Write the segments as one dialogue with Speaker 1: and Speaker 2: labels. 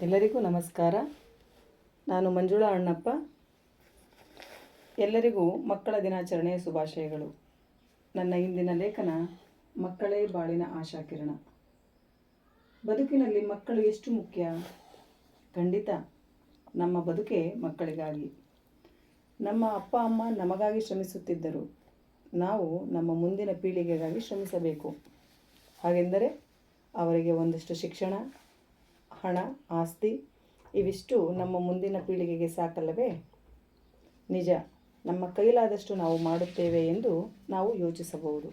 Speaker 1: ಎಲ್ಲರಿಗೂ ನಮಸ್ಕಾರ. ನಾನು ಮಂಜುಳಾ ಅಣ್ಣಪ್ಪ. ಎಲ್ಲರಿಗೂ ಮಕ್ಕಳ ದಿನಾಚರಣೆಯ ಶುಭಾಶಯಗಳು. ನನ್ನ ಇಂದಿನ ಲೇಖನ ಮಕ್ಕಳೇ ಬಾಳಿನ ಆಶಾಕಿರಣ. ಬದುಕಿನಲ್ಲಿ ಮಕ್ಕಳು ಎಷ್ಟು ಮುಖ್ಯ? ಖಂಡಿತ ನಮ್ಮ ಬದುಕೇ ಮಕ್ಕಳಿಗಾಗಿ. ನಮ್ಮ ಅಪ್ಪ ಅಮ್ಮ ನಮಗಾಗಿ ಶ್ರಮಿಸುತ್ತಿದ್ದರು. ನಾವು ನಮ್ಮ ಮುಂದಿನ ಪೀಳಿಗೆಗಾಗಿ ಶ್ರಮಿಸಬೇಕು. ಹಾಗೆಂದರೆ ಅವರಿಗೆ ಒಂದಷ್ಟು ಶಿಕ್ಷಣ, ಹಣ, ಆಸ್ತಿ ಇವಿಷ್ಟು ನಮ್ಮ ಮುಂದಿನ ಪೀಳಿಗೆಗೆ ಸಾಕಲ್ಲವೇ? ನಿಜ, ನಮ್ಮ ಕೈಲಾದಷ್ಟು ನಾವು ಮಾಡುತ್ತೇವೆ ಎಂದು ನಾವು ಯೋಚಿಸಬಹುದು.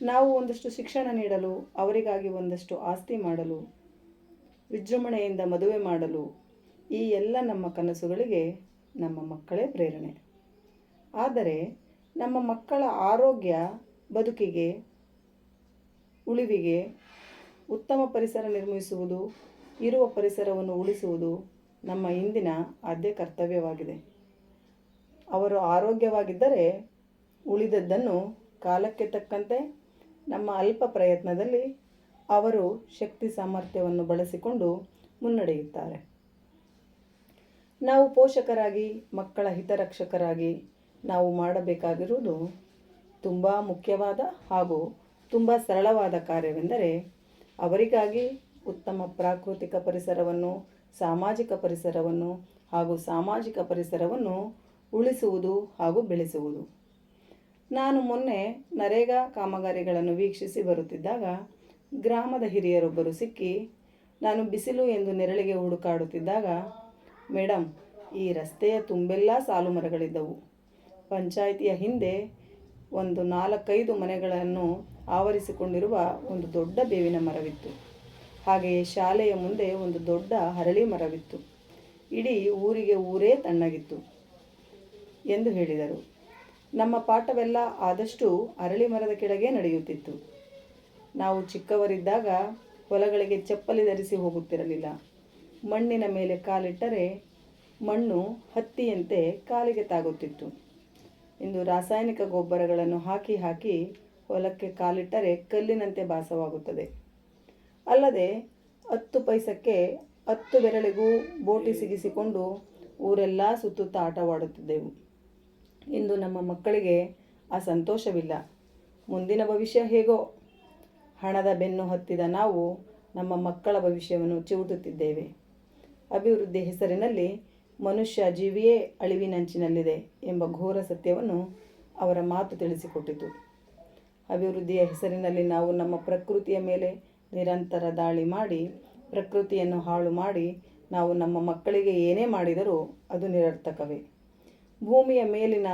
Speaker 1: ನಾವು ಒಂದಷ್ಟು ಶಿಕ್ಷಣ ನೀಡಲು, ಅವರಿಗಾಗಿ ಒಂದಷ್ಟು ಆಸ್ತಿ ಮಾಡಲು, ವಿಜೃಂಭಣೆಯಿಂದ ಮದುವೆ ಮಾಡಲು, ಈ ಎಲ್ಲ ನಮ್ಮ ಕನಸುಗಳಿಗೆ ನಮ್ಮ ಮಕ್ಕಳೇ ಪ್ರೇರಣೆ. ಆದರೆ ನಮ್ಮ ಮಕ್ಕಳ ಆರೋಗ್ಯ, ಬದುಕಿಗೆ, ಉಳಿವಿಗೆ ಉತ್ತಮ ಪರಿಸರ ನಿರ್ಮಿಸುವುದು, ಇರುವ ಪರಿಸರವನ್ನು ಉಳಿಸುವುದು ನಮ್ಮ ಇಂದಿನ ಆದ್ಯ ಕರ್ತವ್ಯವಾಗಿದೆ. ಅವರು ಆರೋಗ್ಯವಾಗಿದ್ದರೆ ಉಳಿದದ್ದನ್ನು ಕಾಲಕ್ಕೆ ತಕ್ಕಂತೆ ನಮ್ಮ ಅಲ್ಪ ಪ್ರಯತ್ನದಲ್ಲಿ ಅವರು ಶಕ್ತಿ ಸಾಮರ್ಥ್ಯವನ್ನು ಬಳಸಿಕೊಂಡು ಮುನ್ನಡೆಯುತ್ತಾರೆ. ನಾವು ಪೋಷಕರಾಗಿ, ಮಕ್ಕಳ ಹಿತರಕ್ಷಕರಾಗಿ ನಾವು ಮಾಡಬೇಕಾಗಿರುವುದು ತುಂಬ ಮುಖ್ಯವಾದ ಹಾಗೂ ತುಂಬ ಸರಳವಾದ ಕಾರ್ಯವೆಂದರೆ ಅವರಿಗಾಗಿ ಉತ್ತಮ ಪ್ರಾಕೃತಿಕ ಪರಿಸರವನ್ನು, ಸಾಮಾಜಿಕ ಪರಿಸರವನ್ನು ಹಾಗೂ ಸಾಮಾಜಿಕ ಪರಿಸರವನ್ನು ಉಳಿಸುವುದು ಹಾಗೂ ಬೆಳೆಸುವುದು. ನಾನು ಮೊನ್ನೆ ನರೇಗಾ ಕಾಮಗಾರಿಗಳನ್ನು ವೀಕ್ಷಿಸಿ ಬರುತ್ತಿದ್ದಾಗ ಗ್ರಾಮದ ಹಿರಿಯರೊಬ್ಬರು ಸಿಕ್ಕಿ, ನಾನು ಬಿಸಿಲು ಎಂದು ನೆರಳಿಗೆ ಹುಡುಕಾಡುತ್ತಿದ್ದಾಗ, ಮೇಡಮ್, ಈ ರಸ್ತೆಯ ತುಂಬೆಲ್ಲ ಸಾಲು ಮರಗಳಿದ್ದವು. ಪಂಚಾಯಿತಿಯ ಹಿಂದೆ ಒಂದು 4-5 ಮನೆಗಳನ್ನು ಆವರಿಸಿಕೊಂಡಿರುವ ಒಂದು ದೊಡ್ಡ ಬೇವಿನ ಮರವಿತ್ತು. ಹಾಗೆಯೇ ಶಾಲೆಯ ಮುಂದೆ ಒಂದು ದೊಡ್ಡ ಹರಳಿ ಮರವಿತ್ತು. ಇಡೀ ಊರಿಗೆ ಊರೇ ತಣ್ಣಗಿತ್ತು ಎಂದು ಹೇಳಿದರು. ನಮ್ಮ ಪಾಠವೆಲ್ಲ ಆದಷ್ಟು ಅರಳಿ ಮರದ ಕೆಳಗೆ ನಡೆಯುತ್ತಿತ್ತು. ನಾವು ಚಿಕ್ಕವರಿದ್ದಾಗ ಹೊಲಗಳಿಗೆ ಚಪ್ಪಲಿ ಧರಿಸಿ ಹೋಗುತ್ತಿರಲಿಲ್ಲ. ಮಣ್ಣಿನ ಮೇಲೆ ಕಾಲಿಟ್ಟರೆ ಮಣ್ಣು ಹತ್ತಿಯಂತೆ ಕಾಲಿಗೆ ತಾಗುತ್ತಿತ್ತು. ಇಂದು ರಾಸಾಯನಿಕ ಗೊಬ್ಬರಗಳನ್ನು ಹಾಕಿ ಹೊಲಕ್ಕೆ ಕಾಲಿಟ್ಟರೆ ಕಲ್ಲಿನಂತೆ ಭಾಸವಾಗುತ್ತದೆ. ಅಲ್ಲದೆ 10 ಪೈಸಕ್ಕೆ 10 ಬೆರಳಿಗೂ ಬೋಟಿ ಸಿಗಿಸಿಕೊಂಡು ಊರೆಲ್ಲ ಸುತ್ತುತ್ತಾ ಆಟವಾಡುತ್ತಿದ್ದೆವು. ಇಂದು ನಮ್ಮ ಮಕ್ಕಳಿಗೆ ಆ ಸಂತೋಷವಿಲ್ಲ. ಮುಂದಿನ ಭವಿಷ್ಯ ಹೇಗೋ? ಹಣದ ಬೆನ್ನು ಹತ್ತಿದ ನಾವು ನಮ್ಮ ಮಕ್ಕಳ ಭವಿಷ್ಯವನ್ನು ಚಿವುಟುತ್ತಿದ್ದೇವೆ. ಅಭಿವೃದ್ಧಿ ಹೆಸರಿನಲ್ಲಿ ಮನುಷ್ಯ ಜೀವಿಯೇ ಅಳಿವಿನಂಚಿನಲ್ಲಿದೆ ಎಂಬ ಘೋರ ಸತ್ಯವನ್ನು ಅವರ ಮಾತು ತಿಳಿಸಿಕೊಟ್ಟಿತು. ಅಭಿವೃದ್ಧಿಯ ಹೆಸರಿನಲ್ಲಿ ನಾವು ನಮ್ಮ ಪ್ರಕೃತಿಯ ಮೇಲೆ ನಿರಂತರ ದಾಳಿ ಮಾಡಿ, ಪ್ರಕೃತಿಯನ್ನು ಹಾಳು ಮಾಡಿ ನಾವು ನಮ್ಮ ಮಕ್ಕಳಿಗೆ ಏನೇ ಮಾಡಿದರೂ ಅದು ನಿರರ್ಥಕವೇ. ಭೂಮಿಯ ಮೇಲಿನ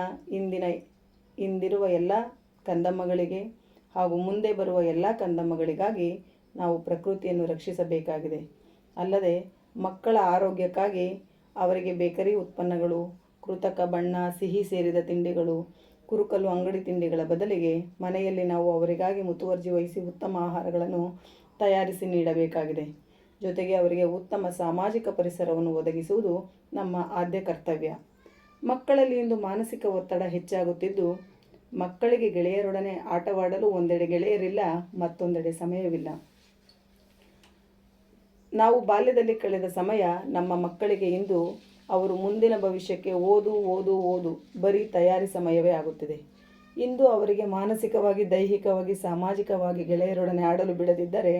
Speaker 1: ಇಂದಿರುವ ಎಲ್ಲ ಕಂದಮ್ಮಗಳಿಗೆ ಹಾಗೂ ಮುಂದೆ ಬರುವ ಎಲ್ಲ ಕಂದಮ್ಮಗಳಿಗಾಗಿ ನಾವು ಪ್ರಕೃತಿಯನ್ನು ರಕ್ಷಿಸಬೇಕಾಗಿದೆ. ಅಲ್ಲದೆ ಮಕ್ಕಳ ಆರೋಗ್ಯಕ್ಕಾಗಿ ಅವರಿಗೆ ಬೇಕರಿ ಉತ್ಪನ್ನಗಳು, ಕೃತಕ ಬಣ್ಣ, ಸಿಹಿ ಸೇರಿದ ತಿಂಡಿಗಳು, ಕುರುಕಲು ಅಂಗಡಿ ತಿಂಡಿಗಳ ಬದಲಿಗೆ ಮನೆಯಲ್ಲಿ ನಾವು ಅವರಿಗಾಗಿ ಮುತುವರ್ಜಿ ವಹಿಸಿ ಉತ್ತಮ ಆಹಾರಗಳನ್ನು ತಯಾರಿಸಿ ನೀಡಬೇಕಾಗಿದೆ. ಜೊತೆಗೆ ಅವರಿಗೆ ಉತ್ತಮ ಸಾಮಾಜಿಕ ಪರಿಸರವನ್ನು ಒದಗಿಸುವುದು ನಮ್ಮ ಆದ್ಯ ಕರ್ತವ್ಯ. ಮಕ್ಕಳಲ್ಲಿ ಇಂದು ಮಾನಸಿಕ ಒತ್ತಡ ಹೆಚ್ಚಾಗುತ್ತಿದ್ದು, ಮಕ್ಕಳಿಗೆ ಗೆಳೆಯರೊಡನೆ ಆಟವಾಡಲು ಒಂದೆಡೆ ಗೆಳೆಯರಿಲ್ಲ, ಮತ್ತೊಂದೆಡೆ ಸಮಯವಿಲ್ಲ. ನಾವು ಬಾಲ್ಯದಲ್ಲಿ ಕಳೆದ ಸಮಯ ನಮ್ಮ ಮಕ್ಕಳಿಗೆ ಇಂದು ಅವರು ಮುಂದಿನ ಭವಿಷ್ಯಕ್ಕೆ ಓದು ಬರೀ ತಯಾರಿ ಸಮಯವೇ ಆಗುತ್ತಿದೆ. ಇಂದು ಅವರಿಗೆ ಮಾನಸಿಕವಾಗಿ, ದೈಹಿಕವಾಗಿ, ಸಾಮಾಜಿಕವಾಗಿ ಗೆಳೆಯರೊಡನೆ ಆಡಲು ಬಿಡದಿದ್ದರೆ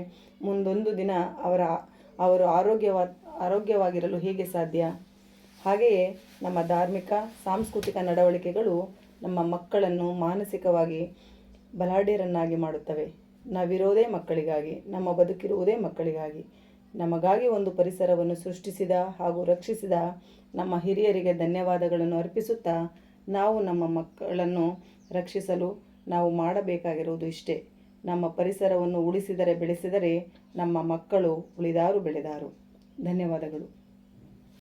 Speaker 1: ಮುಂದೊಂದು ದಿನ ಅವರು ಆರೋಗ್ಯವಾಗಿರಲು ಹೇಗೆ ಸಾಧ್ಯ? ಹಾಗೆಯೇ ನಮ್ಮ ಧಾರ್ಮಿಕ, ಸಾಂಸ್ಕೃತಿಕ ನಡವಳಿಕೆಗಳು ನಮ್ಮ ಮಕ್ಕಳನ್ನು ಮಾನಸಿಕವಾಗಿ ಬಲಾಢ್ಯರನ್ನಾಗಿ ಮಾಡುತ್ತವೆ. ನಾವಿರೋದೇ ಮಕ್ಕಳಿಗಾಗಿ, ನಮ್ಮ ಬದುಕಿರುವುದೇ ಮಕ್ಕಳಿಗಾಗಿ. ನಮಗಾಗಿ ಒಂದು ಪರಿಸರವನ್ನು ಸೃಷ್ಟಿಸಿದ ಹಾಗೂ ರಕ್ಷಿಸಿದ ನಮ್ಮ ಹಿರಿಯರಿಗೆ ಧನ್ಯವಾದಗಳನ್ನು ಅರ್ಪಿಸುತ್ತಾ, ನಾವು ನಮ್ಮ ಮಕ್ಕಳನ್ನು ರಕ್ಷಿಸಲು ನಾವು ಮಾಡಬೇಕಾಗಿರುವುದು ಇಷ್ಟೇ. ನಮ್ಮ ಪರಿಸರವನ್ನು ಉಳಿಸಿದರೆ, ಬೆಳೆಸಿದರೆ ನಮ್ಮ ಮಕ್ಕಳು ಉಳಿದಾರು ಬೆಳೆದಾರು. ಧನ್ಯವಾದಗಳು.